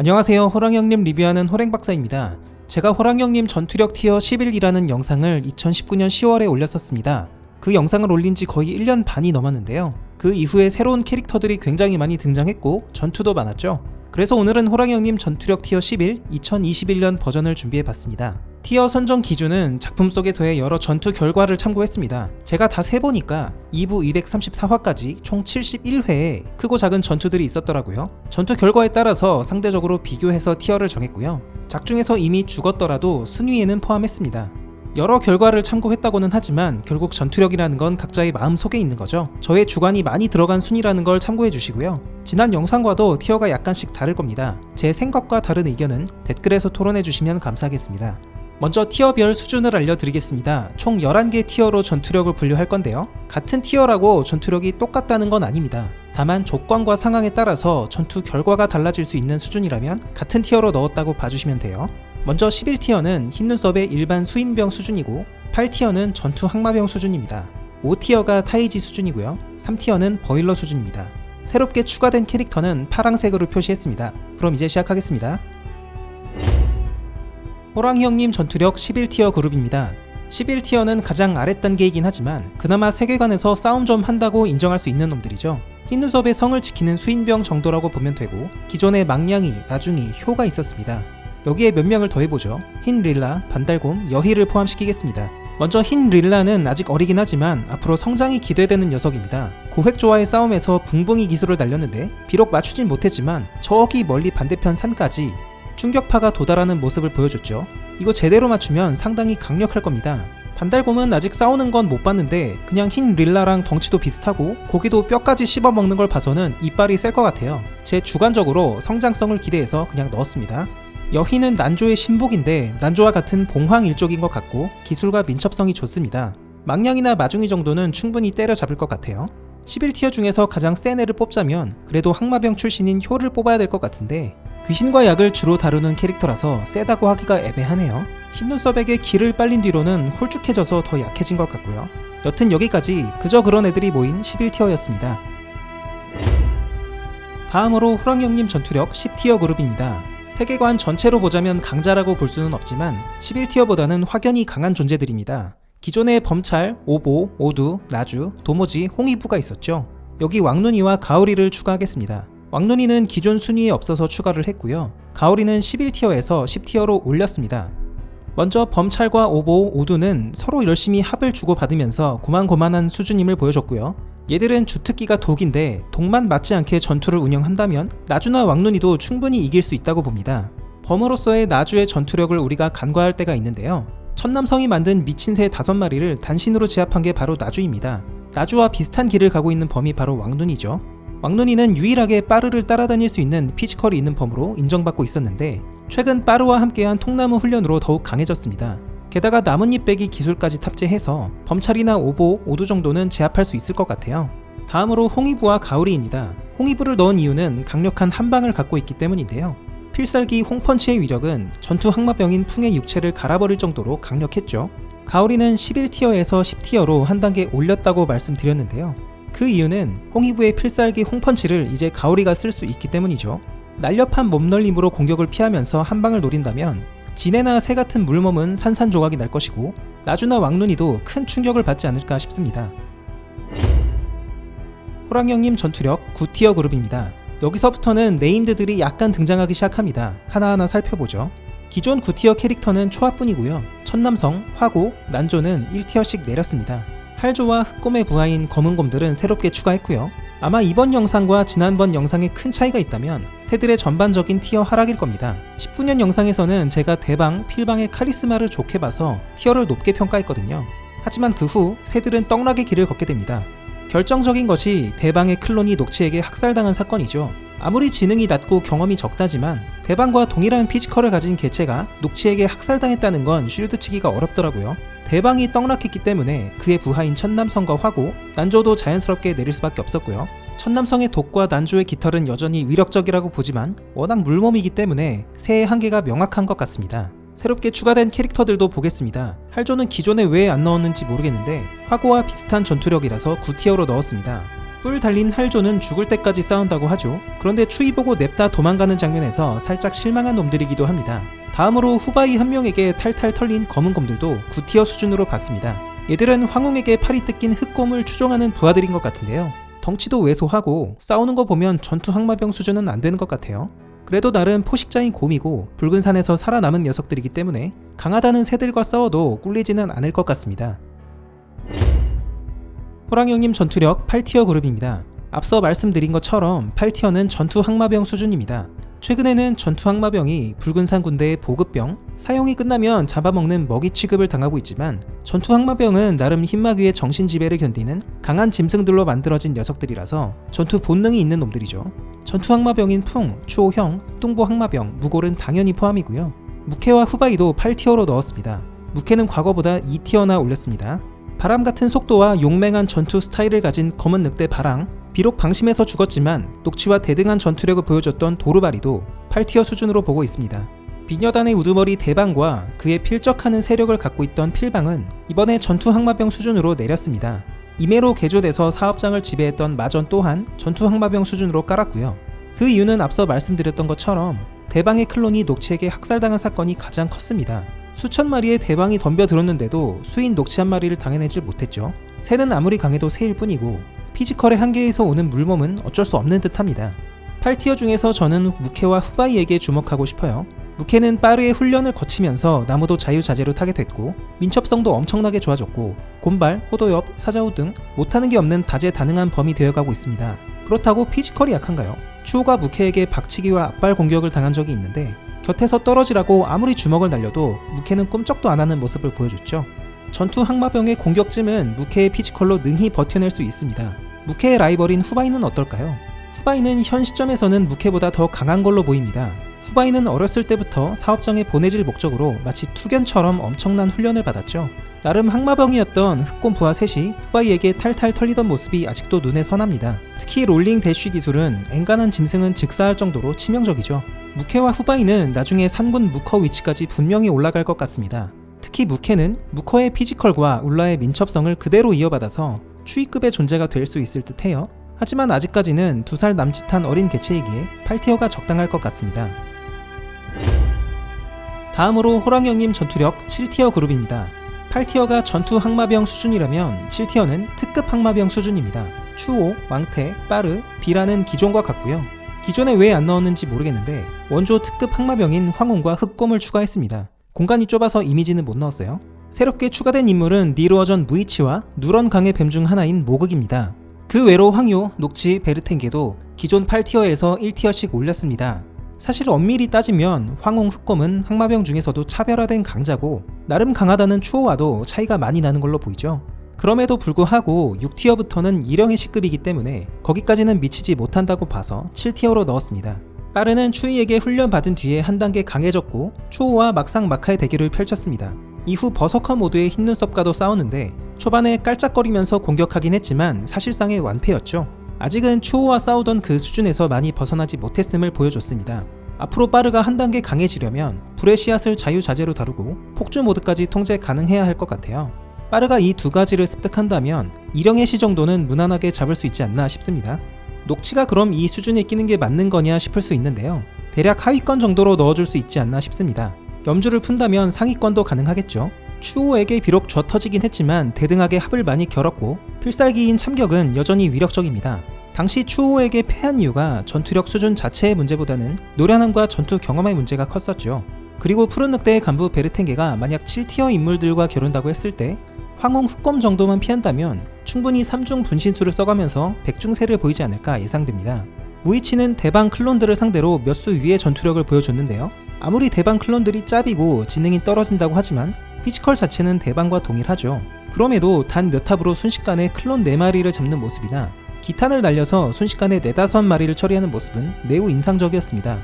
안녕하세요. 호랑이형님 리뷰하는 호랭박사입니다. 제가 호랑이형님 전투력 티어 11이라는 영상을 2019년 10월에 올렸었습니다. 그 영상을 올린 지 거의 1년 반이 넘었는데요. 그 이후에 새로운 캐릭터들이 굉장히 많이 등장했고 전투도 많았죠. 그래서 오늘은 호랑이형님 전투력 티어 11 2021년 버전을 준비해봤습니다. 티어 선정 기준은 작품 속에서의 여러 전투 결과를 참고했습니다. 제가 다 세보니까 2부 234화까지 총 71회에 크고 작은 전투들이 있었더라고요. 전투 결과에 따라서 상대적으로 비교해서 티어를 정했고요. 작중에서 이미 죽었더라도 순위에는 포함했습니다. 여러 결과를 참고했다고는 하지만 결국 전투력이라는 건 각자의 마음속에 있는 거죠. 저의 주관이 많이 들어간 순위라는 걸 참고해 주시고요. 지난 영상과도 티어가 약간씩 다를 겁니다. 제 생각과 다른 의견은 댓글에서 토론해 주시면 감사하겠습니다. 먼저 티어별 수준을 알려드리겠습니다. 총 11개 티어로 전투력을 분류할 건데요. 같은 티어라고 전투력이 똑같다는 건 아닙니다. 다만 조건과 상황에 따라서 전투 결과가 달라질 수 있는 수준이라면 같은 티어로 넣었다고 봐주시면 돼요. 먼저 11티어는 흰눈썹의 일반 수인병 수준이고 8티어는 전투 항마병 수준입니다. 5티어가 타이지 수준이고요. 3티어는 버일러 수준입니다. 새롭게 추가된 캐릭터는 파랑색으로 표시했습니다. 그럼 이제 시작하겠습니다. 호랑이형님 전투력 11티어 그룹입니다. 11티어는 가장 아랫단계이긴 하지만 그나마 세계관에서 싸움 좀 한다고 인정할 수 있는 놈들이죠. 흰눈썹의 성을 지키는 수인병 정도라고 보면 되고 기존에 망냥이, 나중이, 효가 있었습니다. 여기에 몇 명을 더해보죠. 흰 릴라, 반달곰, 여희를 포함시키겠습니다. 먼저 흰 릴라는 아직 어리긴 하지만 앞으로 성장이 기대되는 녀석입니다. 고획조와의 싸움에서 붕붕이 기술을 날렸는데 비록 맞추진 못했지만 저기 멀리 반대편 산까지 충격파가 도달하는 모습을 보여줬죠. 이거 제대로 맞추면 상당히 강력할 겁니다. 반달곰은 아직 싸우는 건 못 봤는데 그냥 흰 릴라랑 덩치도 비슷하고 고기도 뼈까지 씹어먹는 걸 봐서는 이빨이 셀 것 같아요. 제 주관적으로 성장성을 기대해서 그냥 넣었습니다. 여희는 난조의 신복인데 난조와 같은 봉황 일족인 것 같고 기술과 민첩성이 좋습니다. 망냥이나 마중이 정도는 충분히 때려잡을 것 같아요. 11티어 중에서 가장 센 애를 뽑자면 그래도 항마병 출신인 효를 뽑아야 될 것 같은데 귀신과 약을 주로 다루는 캐릭터라서 세다고 하기가 애매하네요. 흰눈썹에게 기를 빨린 뒤로는 홀쭉해져서 더 약해진 것 같고요. 여튼 여기까지 그저 그런 애들이 모인 11티어였습니다. 다음으로 호랑이형님 전투력 10티어 그룹입니다. 세계관 전체로 보자면 강자라고 볼 수는 없지만 11티어보다는 확연히 강한 존재들입니다. 기존에 범찰, 오보, 오두, 나주, 도모지, 홍이부가 있었죠. 여기 왕눈이와 가오리를 추가하겠습니다. 왕눈이는 기존 순위에 없어서 추가를 했고요. 가오리는 11티어에서 10티어로 올렸습니다. 먼저 범찰과 오보, 오두는 서로 열심히 합을 주고받으면서 고만고만한 수준임을 보여줬고요. 얘들은 주특기가 독인데 독만 맞지 않게 전투를 운영한다면 나주나 왕눈이도 충분히 이길 수 있다고 봅니다. 범으로서의 나주의 전투력을 우리가 간과할 때가 있는데요. 천남성이 만든 미친 새 5마리를 단신으로 제압한 게 바로 나주입니다. 나주와 비슷한 길을 가고 있는 범이 바로 왕눈이죠. 왕눈이는 유일하게 빠르를 따라다닐 수 있는 피지컬이 있는 범으로 인정받고 있었는데 최근 빠르와 함께한 통나무 훈련으로 더욱 강해졌습니다. 게다가 나뭇잎 빼기 기술까지 탑재해서 범찰이나 오보, 오두 정도는 제압할 수 있을 것 같아요. 다음으로 홍이부와 가오리입니다. 홍이부를 넣은 이유는 강력한 한방을 갖고 있기 때문인데요. 필살기 홍펀치의 위력은 전투 항마병인 풍의 육체를 갈아버릴 정도로 강력했죠. 가오리는 11티어에서 10티어로 한 단계 올렸다고 말씀드렸는데요. 그 이유는 홍이부의 필살기 홍펀치를 이제 가오리가 쓸 수 있기 때문이죠. 날렵한 몸놀림으로 공격을 피하면서 한방을 노린다면 지네나 새 같은 물몸은 산산조각이 날 것이고 나주나 왕눈이도 큰 충격을 받지 않을까 싶습니다. 호랑이형님 전투력 9티어 그룹입니다. 여기서부터는 네임드들이 약간 등장하기 시작합니다. 하나하나 살펴보죠. 기존 9티어 캐릭터는 초합뿐이고요. 천남성, 화고, 난조는 1티어씩 내렸습니다. 할조와 흑곰의 부하인 검은곰들은 새롭게 추가했고요. 아마 이번 영상과 지난번 영상에 큰 차이가 있다면 새들의 전반적인 티어 하락일 겁니다. 19년 영상에서는 제가 대방, 필방의 카리스마를 좋게 봐서 티어를 높게 평가했거든요. 하지만 그 후 새들은 떡락의 길을 걷게 됩니다. 결정적인 것이 대방의 클론이 녹치에게 학살당한 사건이죠. 아무리 지능이 낮고 경험이 적다지만 대방과 동일한 피지컬을 가진 개체가 녹치에게 학살당했다는 건 쉴드치기가 어렵더라고요. 대방이 떡락했기 때문에 그의 부하인 천남성과 화고, 난조도 자연스럽게 내릴 수밖에 없었고요. 천남성의 독과 난조의 깃털은 여전히 위력적이라고 보지만 워낙 물몸이기 때문에 새의 한계가 명확한 것 같습니다. 새롭게 추가된 캐릭터들도 보겠습니다. 할조는 기존에 왜 안 넣었는지 모르겠는데 화고와 비슷한 전투력이라서 9티어로 넣었습니다. 뿔 달린 할조는 죽을 때까지 싸운다고 하죠. 그런데 추위 보고 냅다 도망가는 장면에서 살짝 실망한 놈들이기도 합니다. 다음으로 후바이 한 명에게 탈탈 털린 검은 곰들도 9티어 수준으로 봤습니다. 얘들은 황웅에게 팔이 뜯긴 흑곰을 추종하는 부하들인 것 같은데요. 덩치도 왜소하고 싸우는 거 보면 전투 항마병 수준은 안 되는 것 같아요. 그래도 나름 포식자인 곰이고 붉은 산에서 살아남은 녀석들이기 때문에 강하다는 새들과 싸워도 꿀리지는 않을 것 같습니다. 호랑이형님 전투력 8티어 그룹입니다. 앞서 말씀드린 것처럼 8티어는 전투 항마병 수준입니다. 최근에는 전투 항마병이 붉은 산 군대의 보급병, 사용이 끝나면 잡아먹는 먹이 취급을 당하고 있지만 전투 항마병은 나름 흰마귀의 정신지배를 견디는 강한 짐승들로 만들어진 녀석들이라서 전투 본능이 있는 놈들이죠. 전투 항마병인 풍, 추오형, 뚱보 항마병, 무골은 당연히 포함이고요. 무케와 후바이도 8티어로 넣었습니다. 무케는 과거보다 2티어나 올렸습니다. 바람 같은 속도와 용맹한 전투 스타일을 가진 검은 늑대 바랑, 비록 방심해서 죽었지만 녹치와 대등한 전투력을 보여줬던 도르바리도 8티어 수준으로 보고 있습니다. 비녀단의 우두머리 대방과 그의 필적하는 세력을 갖고 있던 필방은 이번에 전투 항마병 수준으로 내렸습니다. 이메로 개조돼서 사업장을 지배했던 마전 또한 전투 항마병 수준으로 깔았고요. 그 이유는 앞서 말씀드렸던 것처럼 대방의 클론이 녹치에게 학살당한 사건이 가장 컸습니다. 수천 마리의 대방이 덤벼들었는데도 수인 녹치 한 마리를 당해내질 못했죠. 새는 아무리 강해도 새일 뿐이고 피지컬의 한계에서 오는 물몸은 어쩔 수 없는 듯합니다. 8티어 중에서 저는 무케와 후바이에게 주목하고 싶어요. 무케는 빠르게 훈련을 거치면서 나무도 자유자재로 타게 됐고 민첩성도 엄청나게 좋아졌고 곰발, 호도엽, 사자우 등 못하는 게 없는 다재다능한 범이 되어가고 있습니다. 그렇다고 피지컬이 약한가요? 추오가 무케에게 박치기와 앞발 공격을 당한 적이 있는데 곁에서 떨어지라고 아무리 주먹을 날려도 무케는 꿈쩍도 안 하는 모습을 보여줬죠. 전투 항마병의 공격쯤은 무케의 피지컬로 능히 버텨낼 수 있습니다. 무케의 라이벌인 후바이는 어떨까요? 후바이는 현 시점에서는 무케보다 더 강한 걸로 보입니다. 후바이는 어렸을 때부터 사업장에 보내질 목적으로 마치 투견처럼 엄청난 훈련을 받았죠. 나름 항마병이었던 흑곰 부하 셋이 후바이에게 탈탈 털리던 모습이 아직도 눈에 선합니다. 특히 롤링 대쉬 기술은 엔간한 짐승은 즉사할 정도로 치명적이죠. 무케와 후바이는 나중에 산군 무커 위치까지 분명히 올라갈 것 같습니다. 특히 무케는 무커의 피지컬과 울라의 민첩성을 그대로 이어받아서 추위급의 존재가 될 수 있을 듯해요. 하지만 아직까지는 2살 남짓한 어린 개체이기에 8티어가 적당할 것 같습니다. 다음으로 호랑이형님 전투력 7티어 그룹입니다. 8티어가 전투 항마병 수준이라면 7티어는 특급 항마병 수준입니다. 추오, 왕태, 빠르, 비라는 기존과 같고요. 기존에 왜 안 넣었는지 모르겠는데 원조 특급 항마병인 황웅과 흑곰을 추가했습니다. 공간이 좁아서 이미지는 못 넣었어요. 새롭게 추가된 인물은 니르어전 무이치와 누런 강의 뱀 중 하나인 모극입니다. 그 외로 황요, 녹치, 베르텐게도 기존 8티어에서 1티어씩 올렸습니다. 사실 엄밀히 따지면 황웅, 흑곰은 항마병 중에서도 차별화된 강자고 나름 강하다는 추오와도 차이가 많이 나는 걸로 보이죠. 그럼에도 불구하고 6티어부터는 일형의 C급이기 때문에 거기까지는 미치지 못한다고 봐서 7티어로 넣었습니다. 빠르는 추이에게 훈련받은 뒤에 한 단계 강해졌고 추오와 막상 막하의 대결을 펼쳤습니다. 이후 버서커 모드의 흰 눈썹과도 싸웠는데 초반에 깔짝거리면서 공격하긴 했지만 사실상의 완패였죠. 아직은 추오와 싸우던 그 수준에서 많이 벗어나지 못했음을 보여줬습니다. 앞으로 빠르가 한 단계 강해지려면 불의 씨앗을 자유자재로 다루고 폭주 모드까지 통제 가능해야 할 것 같아요. 빠르가 이 두 가지를 습득한다면 일형의 시 정도는 무난하게 잡을 수 있지 않나 싶습니다. 녹치가 그럼 이 수준에 끼는 게 맞는 거냐 싶을 수 있는데요. 대략 하위권 정도로 넣어줄 수 있지 않나 싶습니다. 염주를 푼다면 상위권도 가능하겠죠. 추오에게 비록 쥐어터지긴 했지만 대등하게 합을 많이 겨뤘고 필살기인 참격은 여전히 위력적입니다. 당시 추오에게 패한 이유가 전투력 수준 자체의 문제보다는 노련함과 전투 경험의 문제가 컸었죠. 그리고 푸른 늑대의 간부 베르텐게가 만약 7티어 인물들과 겨룬다고 했을 때 황웅 흑검 정도만 피한다면 충분히 3중 분신술을 써가면서 백중세를 보이지 않을까 예상됩니다. 무이치는 대방 클론들을 상대로 몇 수 위의 전투력을 보여줬는데요. 아무리 대방 클론들이 짭이고 지능이 떨어진다고 하지만 피지컬 자체는 대방과 동일하죠. 그럼에도 단 몇 탑으로 순식간에 클론 4마리를 잡는 모습이나 기탄을 날려서 순식간에 4-5마리를 처리하는 모습은 매우 인상적이었습니다.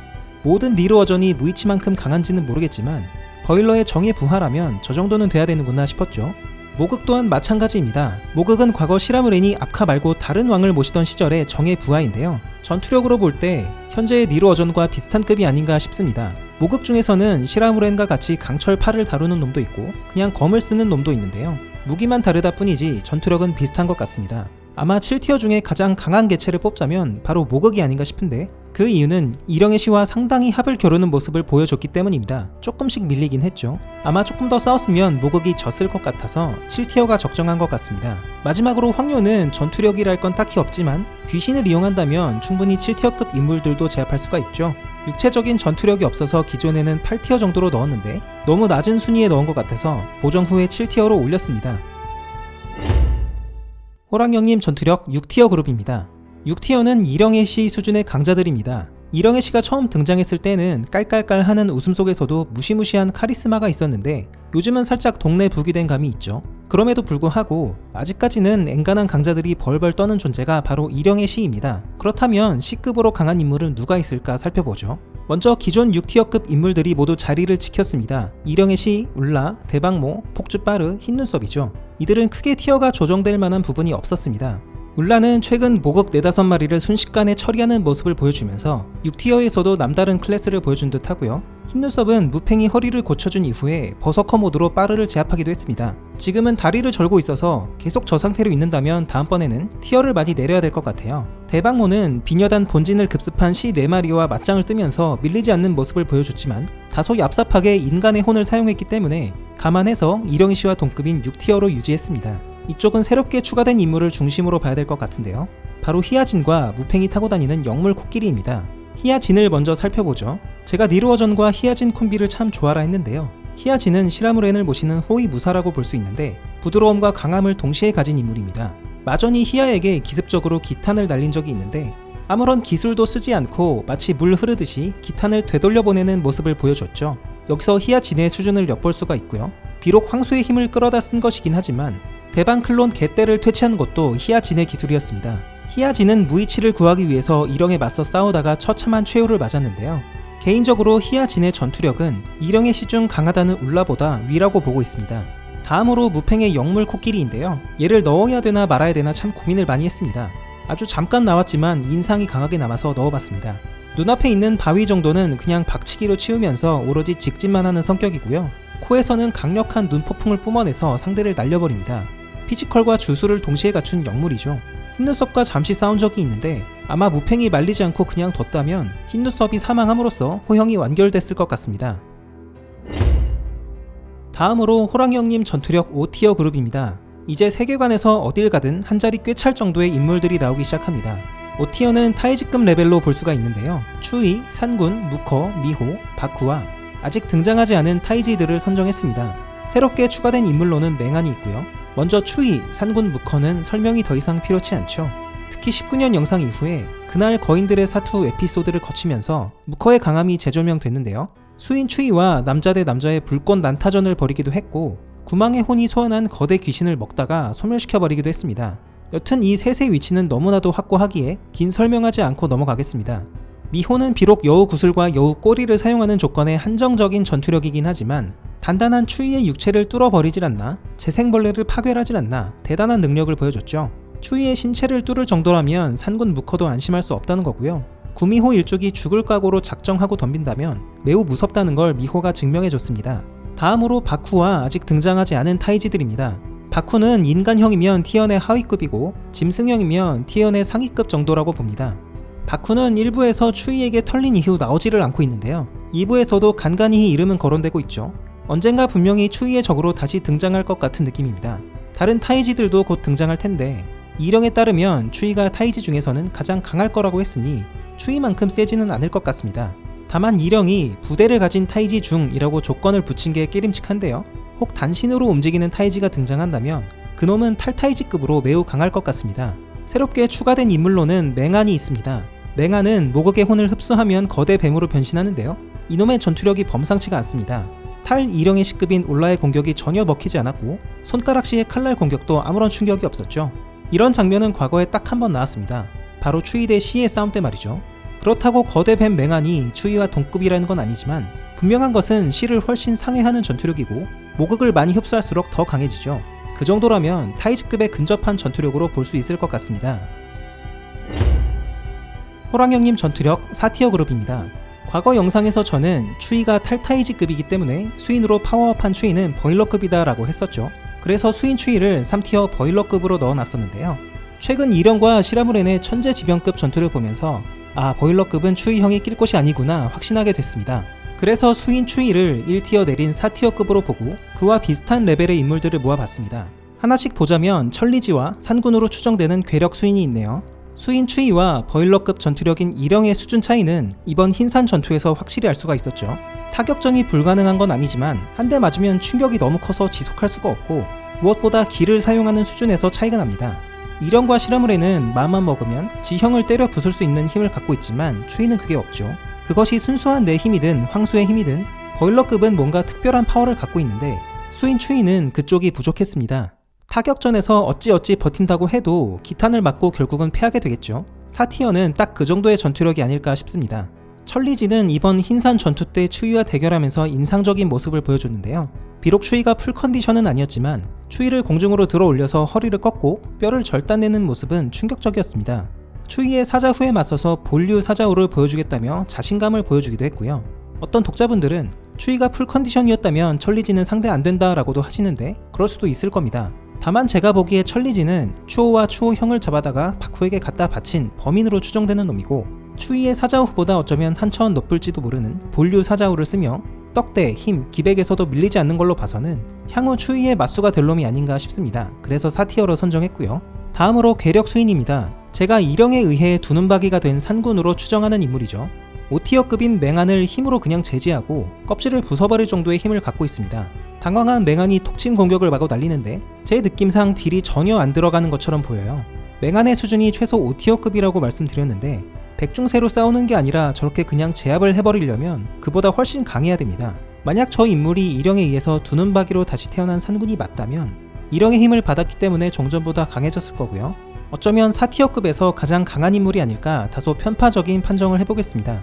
모든 니르어전이 무이치만큼 강한지는 모르겠지만 버일러의 정예 부하라면 저 정도는 돼야 되는구나 싶었죠. 모극 또한 마찬가지입니다. 모극은 과거 시라무렌이 압카 말고 다른 왕을 모시던 시절의 정예 부하인데요. 전투력으로 볼 때 현재의 니르어전과 비슷한 급이 아닌가 싶습니다. 모극 중에서는 시라무렌과 같이 강철 팔을 다루는 놈도 있고 그냥 검을 쓰는 놈도 있는데요. 무기만 다르다 뿐이지 전투력은 비슷한 것 같습니다. 아마 7티어 중에 가장 강한 개체를 뽑자면 바로 모극이 아닌가 싶은데, 그 이유는 이령의 시와 상당히 합을 겨루는 모습을 보여줬기 때문입니다. 조금씩 밀리긴 했죠. 아마 조금 더 싸웠으면 모극이 졌을 것 같아서 7티어가 적정한 것 같습니다. 마지막으로 황료는 전투력이랄 건 딱히 없지만 귀신을 이용한다면 충분히 7티어급 인물들도 제압할 수가 있죠. 육체적인 전투력이 없어서 기존에는 8티어 정도로 넣었는데 너무 낮은 순위에 넣은 것 같아서 보정 후에 7티어로 올렸습니다. 호랑영님 전투력 6티어 그룹입니다. 6티어는 이령의 시 수준의 강자들입니다. 이령의 시가 처음 등장했을 때는 깔깔깔 하는 웃음 속에서도 무시무시한 카리스마가 있었는데 요즘은 살짝 동네 북이 된 감이 있죠. 그럼에도 불구하고 아직까지는 앵간한 강자들이 벌벌 떠는 존재가 바로 이령의 시입니다. 그렇다면 C급으로 강한 인물은 누가 있을까 살펴보죠. 먼저 기존 6티어급 인물들이 모두 자리를 지켰습니다. 이령의 시, 울라, 대박모, 폭주빠르, 흰눈썹이죠. 이들은 크게 티어가 조정될 만한 부분이 없었습니다. 울라는 최근 모극 4-5마리를 순식간에 처리하는 모습을 보여주면서 6티어에서도 남다른 클래스를 보여준 듯 하고요. 흰눈썹은 무팽이 허리를 고쳐준 이후에 버서커 모드로 빠르를 제압하기도 했습니다. 지금은 다리를 절고 있어서 계속 저 상태로 있는다면 다음번에는 티어를 많이 내려야 될 것 같아요. 대박모는 비녀단 본진을 급습한 시 4마리와 맞짱을 뜨면서 밀리지 않는 모습을 보여줬지만 다소 얍삽하게 인간의 혼을 사용했기 때문에 감안해서 이령이 시와 동급인 6티어로 유지했습니다. 이쪽은 새롭게 추가된 인물을 중심으로 봐야 될 것 같은데요. 바로 히아진과 무팽이 타고 다니는 영물 코끼리입니다. 히아진을 먼저 살펴보죠. 제가 니르워전과 히아진 콤비를 참 좋아라 했는데요. 히아진은 시라무렌을 모시는 호위 무사라고 볼 수 있는데 부드러움과 강함을 동시에 가진 인물입니다. 마전이 히아에게 기습적으로 기탄을 날린 적이 있는데 아무런 기술도 쓰지 않고 마치 물 흐르듯이 기탄을 되돌려보내는 모습을 보여줬죠. 여기서 히아진의 수준을 엿볼 수가 있고요. 비록 황수의 힘을 끌어다 쓴 것이긴 하지만 대방 클론 개떼를 퇴치한 것도 히아진의 기술이었습니다. 히아진은 무이치를 구하기 위해서 이령에 맞서 싸우다가 처참한 최후를 맞았는데요. 개인적으로 히아진의 전투력은 이령의 시 중 강하다는 울라보다 위라고 보고 있습니다. 다음으로 무팽의 영물 코끼리인데요. 얘를 넣어야 되나 말아야 되나 참 고민을 많이 했습니다. 아주 잠깐 나왔지만 인상이 강하게 남아서 넣어봤습니다. 눈앞에 있는 바위 정도는 그냥 박치기로 치우면서 오로지 직진만 하는 성격이고요. 코에서는 강력한 눈폭풍을 뿜어내서 상대를 날려버립니다. 피지컬과 주술을 동시에 갖춘 영물이죠. 흰눈썹과 잠시 싸운 적이 있는데 아마 무팽이 말리지 않고 그냥 뒀다면 흰눈썹이 사망함으로써 호형이 완결됐을 것 같습니다. 다음으로 호랑이형님 전투력 5티어 그룹입니다. 이제 세계관에서 어딜 가든 한 자리 꽤 찰 정도의 인물들이 나오기 시작합니다. 5티어는 타이즈급 레벨로 볼 수가 있는데요. 추이, 산군, 무커, 미호, 바쿠와 아직 등장하지 않은 타이지들을 선정했습니다. 새롭게 추가된 인물로는 맹한이 있고요. 먼저 추이, 산군, 무커는 설명이 더 이상 필요치 않죠. 특히 19년 영상 이후에 그날 거인들의 사투 에피소드를 거치면서 무커의 강함이 재조명됐는데요. 수인 추이와 남자 대 남자의 불꽃 난타전을 벌이기도 했고 구망의 혼이 소환한 거대 귀신을 먹다가 소멸시켜버리기도 했습니다. 여튼 이 셋의 위치는 너무나도 확고하기에 긴 설명하지 않고 넘어가겠습니다. 미호는 비록 여우 구슬과 여우 꼬리를 사용하는 조건에 한정적인 전투력이긴 하지만 단단한 추위의 육체를 뚫어버리질 않나 재생벌레를 파괴하질 않나 대단한 능력을 보여줬죠. 추위의 신체를 뚫을 정도라면 산군 무커도 안심할 수 없다는 거고요. 구미호 일족이 죽을 각오로 작정하고 덤빈다면 매우 무섭다는 걸 미호가 증명해줬습니다. 다음으로 바쿠와 아직 등장하지 않은 타이지들입니다. 바쿠는 인간형이면 티언의 하위급이고 짐승형이면 티언의 상위급 정도라고 봅니다. 바쿠는 1부에서 추이에게 털린 이후 나오지를 않고 있는데요. 2부에서도 간간히 이름은 거론되고 있죠. 언젠가 분명히 추이의 적으로 다시 등장할 것 같은 느낌입니다. 다른 타이지들도 곧 등장할 텐데 이령에 따르면 추이가 타이지 중에서는 가장 강할 거라고 했으니 추이만큼 세지는 않을 것 같습니다. 다만 이령이 부대를 가진 타이지 중이라고 조건을 붙인 게 깨림칙한데요. 혹 단신으로 움직이는 타이지가 등장한다면 그놈은 탈타이지급으로 매우 강할 것 같습니다. 새롭게 추가된 인물로는 맹한이 있습니다. 맹한은 모극의 혼을 흡수하면 거대 뱀으로 변신하는데요. 이놈의 전투력이 범상치가 않습니다. 탈 이령의 시급인 울라의 공격이 전혀 먹히지 않았고 손가락시의 칼날 공격도 아무런 충격이 없었죠. 이런 장면은 과거에 딱 한 번 나왔습니다. 바로 추이 대 시의 싸움 때 말이죠. 그렇다고 거대 뱀 맹한이 추이와 동급이라는 건 아니지만 분명한 것은 시를 훨씬 상회하는 전투력이고 모극을 많이 흡수할수록 더 강해지죠. 그 정도라면 타이즈급에 근접한 전투력으로 볼 수 있을 것 같습니다. 호랑형님 전투력 4티어 그룹입니다. 과거 영상에서 저는 추이가 탈타이지급이기 때문에 수인으로 파워업한 추이는 버일러급이다 라고 했었죠. 그래서 수인 추이를 3티어 버일러급으로 넣어놨었는데요. 최근 이령과 시라무렌의 천재지변급 전투를 보면서 보일러급은 추위형이 낄 곳이 아니구나 확신하게 됐습니다. 그래서 수인 추위를 1티어 내린 4티어급으로 보고 그와 비슷한 레벨의 인물들을 모아봤습니다. 하나씩 보자면 천리지와 산군으로 추정되는 괴력 수인이 있네요. 수인 추위와 버일러급 전투력인 이령의 수준 차이는 이번 흰산 전투에서 확실히 알 수가 있었죠. 타격전이 불가능한 건 아니지만 한 대 맞으면 충격이 너무 커서 지속할 수가 없고 무엇보다 기를 사용하는 수준에서 차이가 납니다. 이령과 시라무렌은 마음만 먹으면 지형을 때려 부술 수 있는 힘을 갖고 있지만 추위는 그게 없죠. 그것이 순수한 내 힘이든 황수의 힘이든 버일러급은 뭔가 특별한 파워를 갖고 있는데 수인 추위는 그쪽이 부족했습니다. 타격전에서 어찌어찌 버틴다고 해도 기탄을 맞고 결국은 패하게 되겠죠. 4티어는 딱 그 정도의 전투력이 아닐까 싶습니다. 천리지는 이번 흰산 전투 때 추위와 대결하면서 인상적인 모습을 보여줬는데요. 비록 추위가 풀컨디션은 아니었지만 추위를 공중으로 들어 올려서 허리를 꺾고 뼈를 절단내는 모습은 충격적이었습니다. 추위의 사자후에 맞서서 본류 사자후를 보여주겠다며 자신감을 보여주기도 했고요. 어떤 독자분들은 추위가 풀컨디션이었다면 천리지는 상대 안된다 라고도 하시는데 그럴 수도 있을 겁니다. 다만 제가 보기에 천리지는 추호와 추호형을 잡아다가 박후에게 갖다 바친 범인으로 추정되는 놈이고 추위의 사자후보다 어쩌면 한 차원 높을지도 모르는 본류 사자후를 쓰며 떡대, 힘, 기백에서도 밀리지 않는 걸로 봐서는 향후 추위의 맞수가 될 놈이 아닌가 싶습니다. 그래서 4티어로 선정했고요. 다음으로 괴력 수인입니다. 제가 이령에 의해 두눈박이가 된 산군으로 추정하는 인물이죠. 5티어급인 맹안을 힘으로 그냥 제지하고 껍질을 부숴버릴 정도의 힘을 갖고 있습니다. 당황한 맹안이 톡침 공격을 마구 날리는데 제 느낌상 딜이 전혀 안 들어가는 것처럼 보여요. 맹안의 수준이 최소 5티어급이라고 말씀드렸는데 백중세로 싸우는 게 아니라 저렇게 그냥 제압을 해버리려면 그보다 훨씬 강해야 됩니다. 만약 저 인물이 이령에 의해서 두눈박이로 다시 태어난 산군이 맞다면 이령의 힘을 받았기 때문에 종전보다 강해졌을 거고요. 어쩌면 4티어급에서 가장 강한 인물이 아닐까 다소 편파적인 판정을 해보겠습니다.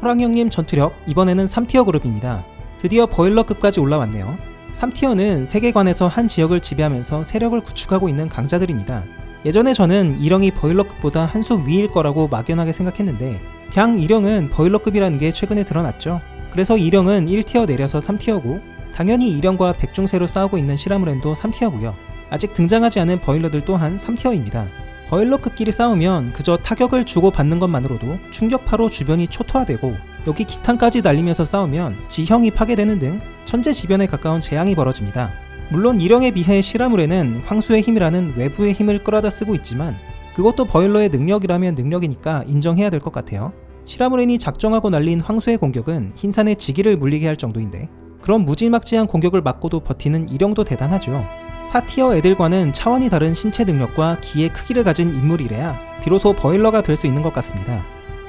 호랑이형님 전투력, 이번에는 3티어 그룹입니다. 드디어 버일러급까지 올라왔네요. 3티어는 세계관에서 한 지역을 지배하면서 세력을 구축하고 있는 강자들입니다. 예전에 저는 이령이 버일러급보다 한 수 위일 거라고 막연하게 생각했는데 그냥 이령은 버일러급이라는 게 최근에 드러났죠. 그래서 이령은 1티어 내려서 3티어고 당연히 이령과 백중세로 싸우고 있는 시라무렌도 3티어고요. 아직 등장하지 않은 버일러들 또한 3티어입니다. 버일러급끼리 싸우면 그저 타격을 주고받는 것만으로도 충격파로 주변이 초토화되고 여기 기탄까지 날리면서 싸우면 지형이 파괴되는 등 천재지변에 가까운 재앙이 벌어집니다. 물론 이령에 비해 시라무렌은 황수의 힘이라는 외부의 힘을 끌어다 쓰고 있지만 그것도 버일러의 능력이라면 능력이니까 인정해야 될 것 같아요. 시라무렌이 작정하고 날린 황수의 공격은 흰산의 지기를 물리게 할 정도인데 그런 무지막지한 공격을 맞고도 버티는 이령도 대단하죠. 4티어 애들과는 차원이 다른 신체 능력과 기의 크기를 가진 인물이래야 비로소 버일러가 될 수 있는 것 같습니다.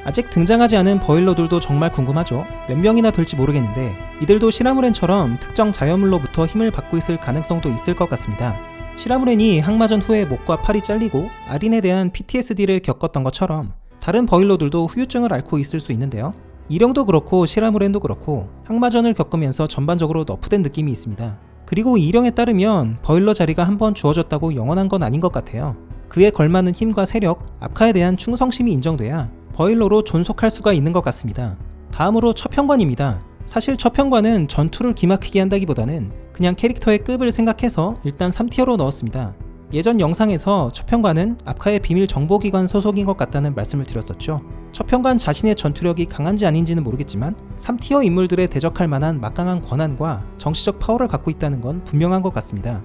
아직 등장하지 않은 버일러들도 정말 궁금하죠. 몇 명이나 될지 모르겠는데 이들도 시라무렌처럼 특정 자연물로부터 힘을 받고 있을 가능성도 있을 것 같습니다. 시라무렌이 항마전 후에 목과 팔이 잘리고 아린에 대한 PTSD를 겪었던 것처럼 다른 버일러들도 후유증을 앓고 있을 수 있는데요. 이령도 그렇고 시라무렌도 그렇고 항마전을 겪으면서 전반적으로 너프된 느낌이 있습니다. 그리고 이령에 따르면 버일러 자리가 한번 주어졌다고 영원한 건 아닌 것 같아요. 그에 걸맞는 힘과 세력, 압카에 대한 충성심이 인정돼야 버일러로 존속할 수가 있는 것 같습니다. 다음으로 첩현관입니다. 사실 첩현관은 전투를 기막히게 한다기보다는 그냥 캐릭터의 급을 생각해서 일단 3티어로 넣었습니다. 예전 영상에서 첩현관은 압카의 비밀 정보기관 소속인 것 같다는 말씀을 드렸었죠. 첩현관 자신의 전투력이 강한지 아닌지는 모르겠지만 3티어 인물들에 대적할 만한 막강한 권한과 정치적 파워를 갖고 있다는 건 분명한 것 같습니다.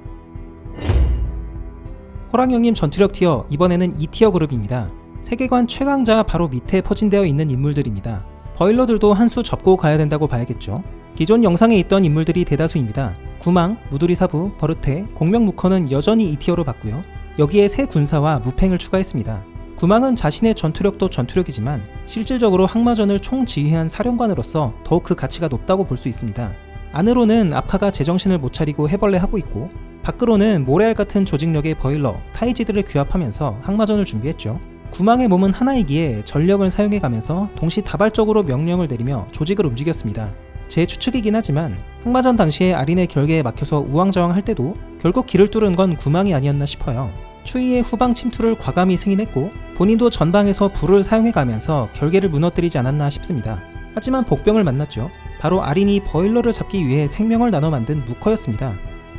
호랑이형님 전투력 티어, 이번에는 2티어 그룹입니다. 세계관 최강자 바로 밑에 포진되어 있는 인물들입니다. 버일러들도 한 수 접고 가야 된다고 봐야겠죠. 기존 영상에 있던 인물들이 대다수입니다. 구망, 무두리사부, 버르테, 공명무커는 여전히 2티어로 봤고요. 여기에 새 군사와 무팽을 추가했습니다. 구망은 자신의 전투력도 전투력이지만 실질적으로 항마전을 총지휘한 사령관으로서 더욱 그 가치가 높다고 볼 수 있습니다. 안으로는 압카가 제정신을 못 차리고 해벌레하고 있고 밖으로는 모래알 같은 조직력의 버일러, 타이지들을 규합하면서 항마전을 준비했죠. 구망의 몸은 하나이기에 전력을 사용해가면서 동시다발적으로 명령을 내리며 조직을 움직였습니다. 제 추측이긴 하지만 항마전 당시에 아린의 결계에 막혀서 우왕좌왕할 때도 결국 길을 뚫은 건 구망이 아니었나 싶어요. 추위의 후방 침투를 과감히 승인했고 본인도 전방에서 불을 사용해가면서 결계를 무너뜨리지 않았나 싶습니다. 하지만 복병을 만났죠. 바로 아린이 버일러를 잡기 위해 생명을 나눠 만든 무커였습니다.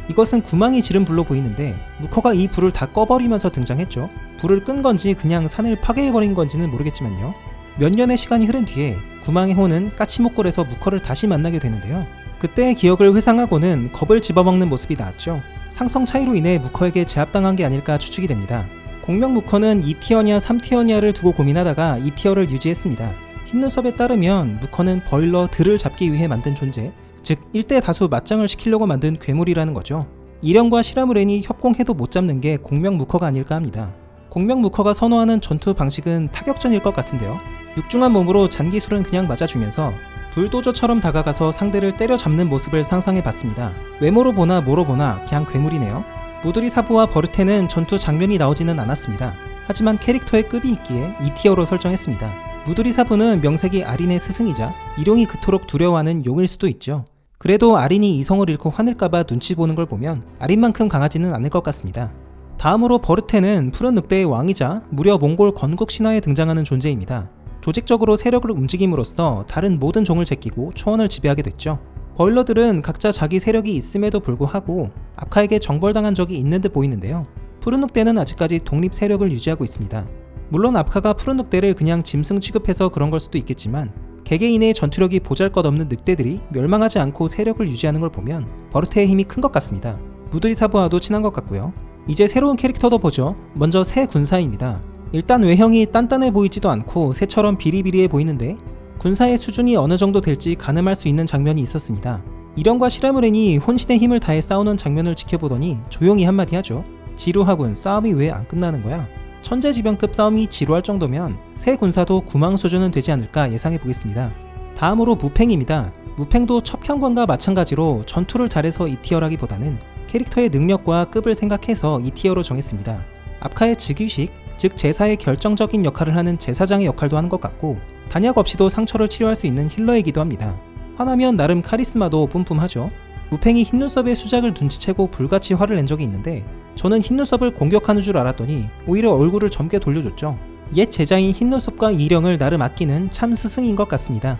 이것은 구망이 지른 불로 보이는데 무커가 이 불을 다 꺼버리면서 등장했죠. 불을 끈 건지 그냥 산을 파괴해버린 건지는 모르겠지만요. 몇 년의 시간이 흐른 뒤에 구망의 호는 까치목골에서 무커를 다시 만나게 되는데요. 그때의 기억을 회상하고는 겁을 집어먹는 모습이 나왔죠. 상성 차이로 인해 무커에게 제압당한 게 아닐까 추측이 됩니다. 공명 무커는 2티어냐 3티어냐를 두고 고민하다가 2티어를 유지했습니다. 흰눈썹에 따르면 무커는 버일러 들을 잡기 위해 만든 존재, 즉 1대 다수 맞짱을 시키려고 만든 괴물이라는 거죠. 이령과 시라무렌이 협공해도 못 잡는 게 공명 무커가 아닐까 합니다. 공명 무커가 선호하는 전투 방식은 타격전일 것 같은데요. 육중한 몸으로 잔기술은 그냥 맞아주면서 불도저처럼 다가가서 상대를 때려잡는 모습을 상상해봤습니다. 외모로 보나 뭐로 보나 그냥 괴물이네요. 무드리 사부와 버르테는 전투 장면이 나오지는 않았습니다. 하지만 캐릭터의 급이 있기에 2티어로 설정했습니다. 무드리 사부는 명색이 아린의 스승이자 일용이 그토록 두려워하는 용일 수도 있죠. 그래도 아린이 이성을 잃고 화낼까봐 눈치 보는 걸 보면 아린만큼 강하지는 않을 것 같습니다. 다음으로 버르테는 푸른 늑대의 왕이자 무려 몽골 건국 신화에 등장하는 존재입니다. 조직적으로 세력을 움직임으로써 다른 모든 종을 제끼고 초원을 지배하게 됐죠. 버일러들은 각자 자기 세력이 있음에도 불구하고 압카에게 정벌당한 적이 있는 듯 보이는데요. 푸른 늑대는 아직까지 독립 세력을 유지하고 있습니다. 물론 압카가 푸른 늑대를 그냥 짐승 취급해서 그런 걸 수도 있겠지만 개개인의 전투력이 보잘것없는 늑대들이 멸망하지 않고 세력을 유지하는 걸 보면 버르테의 힘이 큰 것 같습니다. 무드리 사부와도 친한 것 같고요. 이제 새로운 캐릭터도 보죠. 먼저 새 군사입니다. 일단 외형이 단단해 보이지도 않고 새처럼 비리비리해 보이는데 군사의 수준이 어느 정도 될지 가늠할 수 있는 장면이 있었습니다. 이령과 시라무렌이 혼신의 힘을 다해 싸우는 장면을 지켜보더니 조용히 한마디 하죠. 지루하군. 싸움이 왜 안 끝나는 거야? 천재지변급 싸움이 지루할 정도면 새 군사도 구망 수준은 되지 않을까 예상해보겠습니다. 다음으로 무팽입니다. 무팽도 첫 편관과 마찬가지로 전투를 잘해서 2티어라기보다는 캐릭터의 능력과 급을 생각해서 2티어로 정했습니다. 압카의 즉위식, 즉 제사의 결정적인 역할을 하는 제사장의 역할도 하는 것 같고 단약 없이도 상처를 치료할 수 있는 힐러이기도 합니다. 화나면 나름 카리스마도 뿜뿜하죠. 무팽이 흰눈썹의 수작을 눈치채고 불같이 화를 낸 적이 있는데 저는 흰눈썹을 공격하는 줄 알았더니 오히려 얼굴을 젊게 돌려줬죠. 옛 제자인 흰눈썹과 이령을 나름 아끼는 참 스승인 것 같습니다.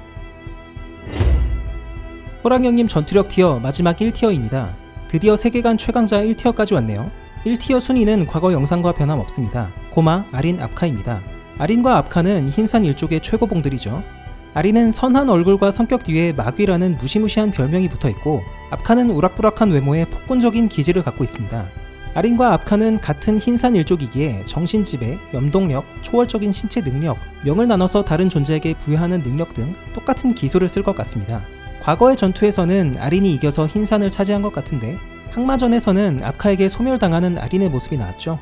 호랑형님 전투력 티어 마지막 1티어입니다. 드디어 세계관 최강자 1티어까지 왔네요. 1티어 순위는 과거 영상과 변함없습니다. 고마, 아린, 압카입니다. 아린과 압카는 흰산 일족의 최고봉들이죠. 아린은 선한 얼굴과 성격 뒤에 마귀라는 무시무시한 별명이 붙어있고 압카는 우락부락한 외모에 폭군적인 기질을 갖고 있습니다. 아린과 압카는 같은 흰산 일족이기에 정신지배, 염동력, 초월적인 신체 능력, 명을 나눠서 다른 존재에게 부여하는 능력 등 똑같은 기술을 쓸 것 같습니다. 과거의 전투에서는 아린이 이겨서 흰산을 차지한 것 같은데 항마전에서는 압카에게 소멸당하는 아린의 모습이 나왔죠.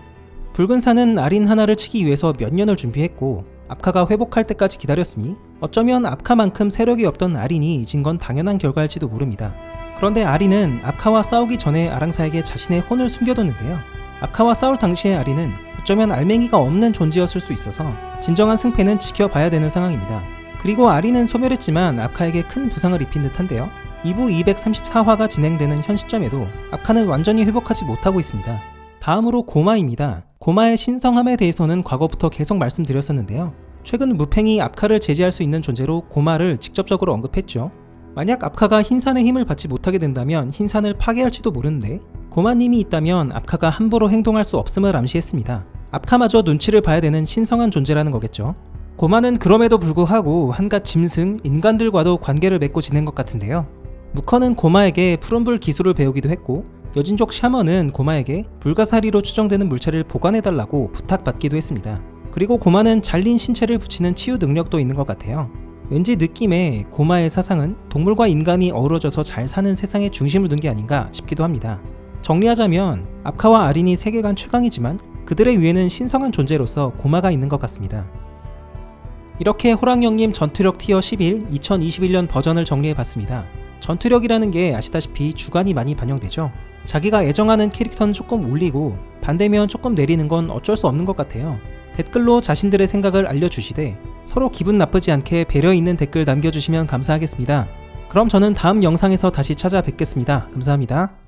붉은 산은 아린 하나를 치기 위해서 몇 년을 준비했고 압카가 회복할 때까지 기다렸으니 어쩌면 압카만큼 세력이 없던 아린이 이긴 건 당연한 결과일지도 모릅니다. 그런데 아린은 압카와 싸우기 전에 아랑사에게 자신의 혼을 숨겨뒀는데요. 압카와 싸울 당시의 아린은 어쩌면 알맹이가 없는 존재였을 수 있어서 진정한 승패는 지켜봐야 되는 상황입니다. 그리고 아린은 소멸했지만 압카에게 큰 부상을 입힌 듯한데요. 2부 234화가 진행되는 현 시점에도 압카는 완전히 회복하지 못하고 있습니다. 다음으로 고마입니다. 고마의 신성함에 대해서는 과거부터 계속 말씀드렸었는데요. 최근 무팽이 압카를 제지할 수 있는 존재로 고마를 직접적으로 언급했죠. 만약 압카가 흰산의 힘을 받지 못하게 된다면 흰산을 파괴할지도 모르는데 고마님이 있다면 압카가 함부로 행동할 수 없음을 암시했습니다. 압카마저 눈치를 봐야 되는 신성한 존재라는 거겠죠. 고마는 그럼에도 불구하고 한갓 짐승, 인간들과도 관계를 맺고 지낸 것 같은데요. 무커는 고마에게 푸른불 기술을 배우기도 했고 여진족 샤먼은 고마에게 불가사리로 추정되는 물체를 보관해달라고 부탁받기도 했습니다. 그리고 고마는 잘린 신체를 붙이는 치유 능력도 있는 것 같아요. 왠지 느낌에 고마의 사상은 동물과 인간이 어우러져서 잘 사는 세상의 중심을 둔 게 아닌가 싶기도 합니다. 정리하자면 압카와 아린이 세계관 최강이지만 그들의 위에는 신성한 존재로서 고마가 있는 것 같습니다. 이렇게 호랑형님 전투력 티어 11 2021년 버전을 정리해봤습니다. 전투력이라는 게 아시다시피 주관이 많이 반영되죠. 자기가 애정하는 캐릭터는 조금 올리고 반대면 조금 내리는 건 어쩔 수 없는 것 같아요. 댓글로 자신들의 생각을 알려주시되 서로 기분 나쁘지 않게 배려 있는 댓글 남겨주시면 감사하겠습니다. 그럼 저는 다음 영상에서 다시 찾아뵙겠습니다. 감사합니다.